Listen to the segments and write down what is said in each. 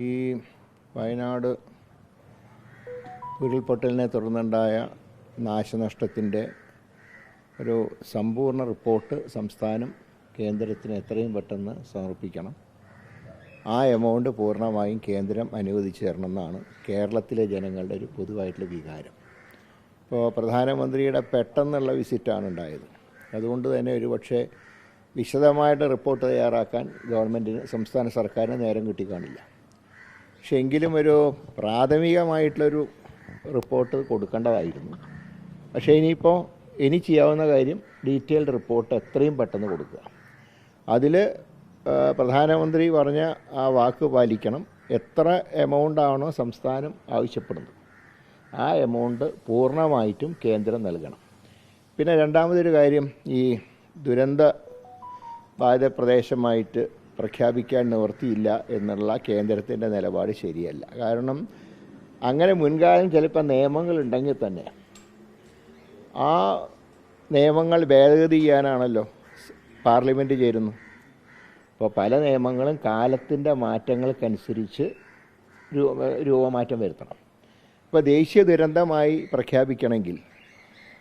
ഈ വയനാട് ഉരുൾപൊട്ടലിനെ തുടർന്നുണ്ടായ നാശനഷ്ടത്തിൻ്റെ ഒരു സമ്പൂർണ്ണ റിപ്പോർട്ട് സംസ്ഥാനം കേന്ദ്രത്തിന് എത്രയും പെട്ടെന്ന് സമർപ്പിക്കണം. ആ എമൗണ്ട് പൂർണ്ണമായും കേന്ദ്രം അനുവദിച്ചു തരണമെന്നാണ് കേരളത്തിലെ ജനങ്ങളുടെ ഒരു പൊതുവായിട്ടുള്ള വികാരം. ഇപ്പോൾ പ്രധാനമന്ത്രിയുടെ പെട്ടെന്നുള്ള വിസിറ്റാണ് ഉണ്ടായത്. അതുകൊണ്ട് തന്നെ ഒരുപക്ഷെ വിശദമായിട്ട് റിപ്പോർട്ട് തയ്യാറാക്കാൻ ഗവൺമെൻറ്റിന്, സംസ്ഥാന സർക്കാരിന് നേരം കിട്ടിക്കാണില്ല. പക്ഷെ എങ്കിലും ഒരു പ്രാഥമികമായിട്ടുള്ളൊരു റിപ്പോർട്ട് കൊടുക്കേണ്ടതായിരുന്നു. പക്ഷേ ഇനി ചെയ്യാവുന്ന കാര്യം ഡീറ്റെയിൽഡ് റിപ്പോർട്ട് എത്രയും പെട്ടെന്ന് കൊടുക്കുക. അതിൽ പ്രധാനമന്ത്രി പറഞ്ഞ ആ വാക്ക് പാലിക്കണം. എത്ര എമൗണ്ടാണോ സംസ്ഥാനം ആവശ്യപ്പെടുന്നത് ആ എമൗണ്ട് പൂർണ്ണമായിട്ടും കേന്ദ്രം നൽകണം. പിന്നെ രണ്ടാമതൊരു കാര്യം, ഈ ദുരന്ത ബാധിത പ്രദേശമായിട്ട് പ്രഖ്യാപിക്കാൻ നിവൃത്തിയില്ല എന്നുള്ള കേന്ദ്രത്തിൻ്റെ നിലപാട് ശരിയല്ല. കാരണം അങ്ങനെ മുൻകാലം ചിലപ്പോൾ നിയമങ്ങളുണ്ടെങ്കിൽ തന്നെ ആ നിയമങ്ങൾ ഭേദഗതി ചെയ്യാനാണല്ലോ പാർലമെൻറ്റ് ചേരുന്നു. അപ്പോൾ പല നിയമങ്ങളും കാലത്തിൻ്റെ മാറ്റങ്ങൾക്കനുസരിച്ച് രൂപമാറ്റം വരുത്തണം. ഇപ്പോൾ ദേശീയ ദുരന്തമായി പ്രഖ്യാപിക്കണമെങ്കിൽ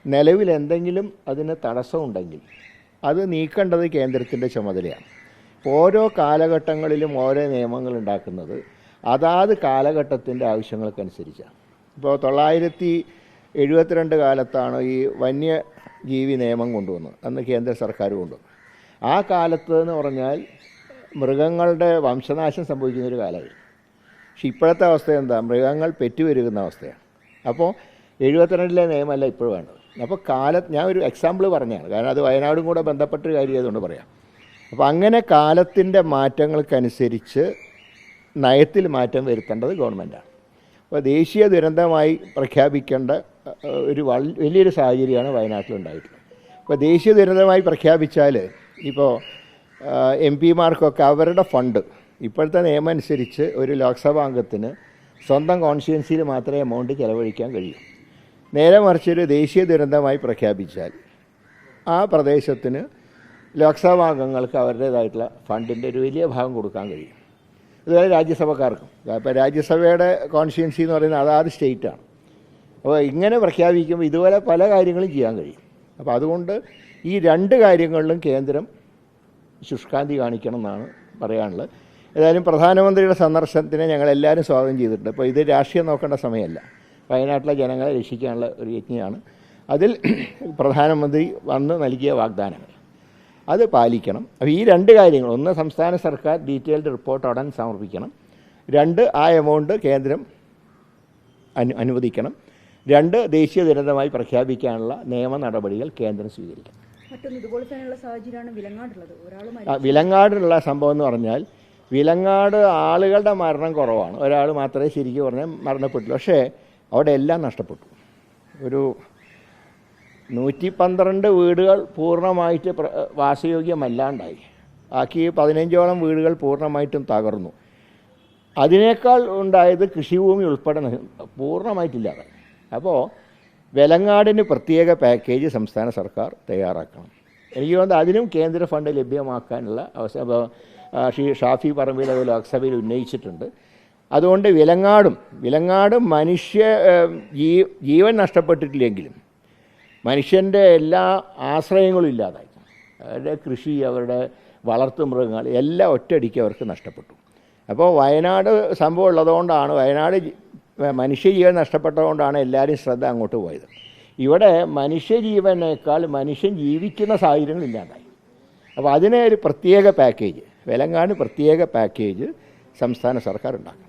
നിലവിൽ എന്തെങ്കിലും അതിന് തടസ്സമുണ്ടെങ്കിൽ അത് നീക്കേണ്ടത് കേന്ദ്രത്തിൻ്റെ ചുമതലയാണ്. ഓരോ കാലഘട്ടങ്ങളിലും ഓരോ നിയമങ്ങൾ ഉണ്ടാക്കുന്നത് അതാത് കാലഘട്ടത്തിൻ്റെ ആവശ്യങ്ങൾക്കനുസരിച്ചാണ്. ഇപ്പോൾ 1972 കാലത്താണ് ഈ വന്യജീവി നിയമം കൊണ്ടുവന്നത്. അന്ന് കേന്ദ്ര സർക്കാർ കൊണ്ടുവന്നു. ആ കാലത്ത് എന്ന് പറഞ്ഞാൽ മൃഗങ്ങളുടെ വംശനാശം സംഭവിക്കുന്നൊരു കാലമായിരുന്നു. പക്ഷെ ഇപ്പോഴത്തെ അവസ്ഥ എന്താ? മൃഗങ്ങൾ പെറ്റുപെരുകുന്ന അവസ്ഥയാണ്. അപ്പോൾ 72 നിയമമല്ല ഇപ്പോൾ വേണ്ടത്. അപ്പോൾ ഞാൻ ഒരു എക്സാമ്പിൾ പറഞ്ഞതാണ്, കാരണം അത് വയനാടും കൂടെ ബന്ധപ്പെട്ടൊരു കാര്യം ആയതുകൊണ്ട് പറയാം. അപ്പോൾ അങ്ങനെ കാലത്തിൻ്റെ മാറ്റങ്ങൾക്കനുസരിച്ച് നയത്തിൽ മാറ്റം വരുത്തേണ്ടത് ഗവൺമെൻറ്റാണ്. അപ്പോൾ ദേശീയ ദുരന്തമായി പ്രഖ്യാപിക്കേണ്ട ഒരു വലിയൊരു സാഹചര്യമാണ് വയനാട്ടിലുണ്ടായിട്ടുള്ളത്. അപ്പോൾ ദേശീയ ദുരന്തമായി പ്രഖ്യാപിച്ചാൽ ഇപ്പോൾ MP-മാർക്കൊക്കെ അവരുടെ ഫണ്ട് ഇപ്പോഴത്തെ നിയമം അനുസരിച്ച് ഒരു ലോക്സഭാ അംഗത്തിന് സ്വന്തം കോൺസ്റ്റിറ്റ്യുവൻസിയിൽ മാത്രമേ എമൗണ്ട് ചിലവഴിക്കാൻ കഴിയൂ. നേരെ മറിച്ചൊരു ദേശീയ ദുരന്തമായി പ്രഖ്യാപിച്ചാൽ ആ പ്രദേശത്തിന് ലോക്സഭാ അംഗങ്ങൾക്ക് അവരുടേതായിട്ടുള്ള ഫണ്ടിൻ്റെ ഒരു വലിയ ഭാഗം കൊടുക്കാൻ കഴിയും. ഇതുപോലെ രാജ്യസഭക്കാർക്കും. ഇപ്പോൾ രാജ്യസഭയുടെ കോൺസ്റ്റിറ്റ്യുവൻസി എന്ന് പറയുന്നത് അതാത് സ്റ്റേറ്റാണ്. അപ്പോൾ ഇങ്ങനെ പ്രഖ്യാപിക്കുമ്പോൾ ഇതുപോലെ പല കാര്യങ്ങളും ചെയ്യാൻ കഴിയും. അപ്പോൾ അതുകൊണ്ട് ഈ രണ്ട് കാര്യങ്ങളിലും കേന്ദ്രം ശുഷ്കാന്തി കാണിക്കണം എന്നാണ് പറയാനുള്ളത്. ഏതായാലും പ്രധാനമന്ത്രിയുടെ സന്ദർശനത്തിനെ ഞങ്ങളെല്ലാവരും സ്വാഗതം ചെയ്തിട്ടുണ്ട്. അപ്പോൾ ഇത് രാഷ്ട്രീയം നോക്കേണ്ട സമയമല്ല, വയനാട്ടിലെ ജനങ്ങളെ രക്ഷിക്കാനുള്ള ഒരു യജ്ഞമാണ്. അതിൽ പ്രധാനമന്ത്രി വന്ന് നൽകിയ വാഗ്ദാനങ്ങൾ അത് പാലിക്കണം. അപ്പോൾ ഈ രണ്ട് കാര്യങ്ങൾ, ഒന്ന് സംസ്ഥാന സർക്കാർ ഡീറ്റെയിൽഡ് റിപ്പോർട്ട് ഉടൻ സമർപ്പിക്കണം, രണ്ട് ആ എമൗണ്ട് കേന്ദ്രം അനുവദിക്കണം, രണ്ട് ദേശീയ ദുരന്തമായി പ്രഖ്യാപിക്കാനുള്ള നിയമ നടപടികൾ കേന്ദ്രം സ്വീകരിക്കണം. മറ്റൊന്ന് ഇതുപോലെ തന്നെയുള്ള സാഹചര്യമാണ് വിലങ്ങാടുള്ളത്. വിലങ്ങാടിലുള്ള സംഭവം എന്ന് പറഞ്ഞാൽ വിലങ്ങാട് ആളുകളുടെ മരണം കുറവാണ്. ഒരാൾ മാത്രമേ ശരിക്കും പറഞ്ഞാൽ മരണപ്പെട്ടുള്ളൂ. പക്ഷേ അവിടെ എല്ലാം നഷ്ടപ്പെട്ടു. ഒരു 112 വീടുകൾ പൂർണ്ണമായിട്ട് വാസയോഗ്യമല്ലാണ്ടായി. ബാക്കി 15ഓളം വീടുകൾ പൂർണ്ണമായിട്ടും തകർന്നു. അതിനേക്കാൾ ഉണ്ടായത് കൃഷിഭൂമി ഉൾപ്പെടെ പൂർണ്ണമായിട്ടില്ലാതായി. അപ്പോൾ വെലങ്ങാടിന് പ്രത്യേക പാക്കേജ് സംസ്ഥാന സർക്കാർ തയ്യാറാക്കണം. എനിക്ക് തോന്നുന്നത് അതിനും കേന്ദ്ര ഫണ്ട് ലഭ്യമാക്കാനുള്ള അവസരം ഷാഫി പറമ്പിൽ അത് ലോക്സഭയിൽ ഉന്നയിച്ചിട്ടുണ്ട്. അതുകൊണ്ട് വിലങ്ങാടും ജീവൻ നഷ്ടപ്പെട്ടിട്ടില്ലെങ്കിലും മനുഷ്യൻ്റെ എല്ലാ ആശ്രയങ്ങളും ഇല്ലാതായി. അവരുടെ കൃഷി, അവരുടെ വളർത്തുമൃഗങ്ങൾ എല്ലാം ഒറ്റയടിക്ക് അവർക്ക് നഷ്ടപ്പെട്ടു. അപ്പോൾ വയനാട് സംഭവം ഉള്ളതുകൊണ്ടാണ്, മനുഷ്യജീവൻ നഷ്ടപ്പെട്ടതുകൊണ്ടാണ് എല്ലാവരും ശ്രദ്ധ അങ്ങോട്ട് പോയത്. ഇവിടെ മനുഷ്യജീവനേക്കാൾ മനുഷ്യൻ ജീവിക്കുന്ന സാഹചര്യങ്ങളില്ലാതായി. അപ്പോൾ അതിനെ ഒരു പ്രത്യേക പാക്കേജ്, വെലങ്ങാട് പ്രത്യേക പാക്കേജ് സംസ്ഥാന സർക്കാർ ഉണ്ടാക്കണം.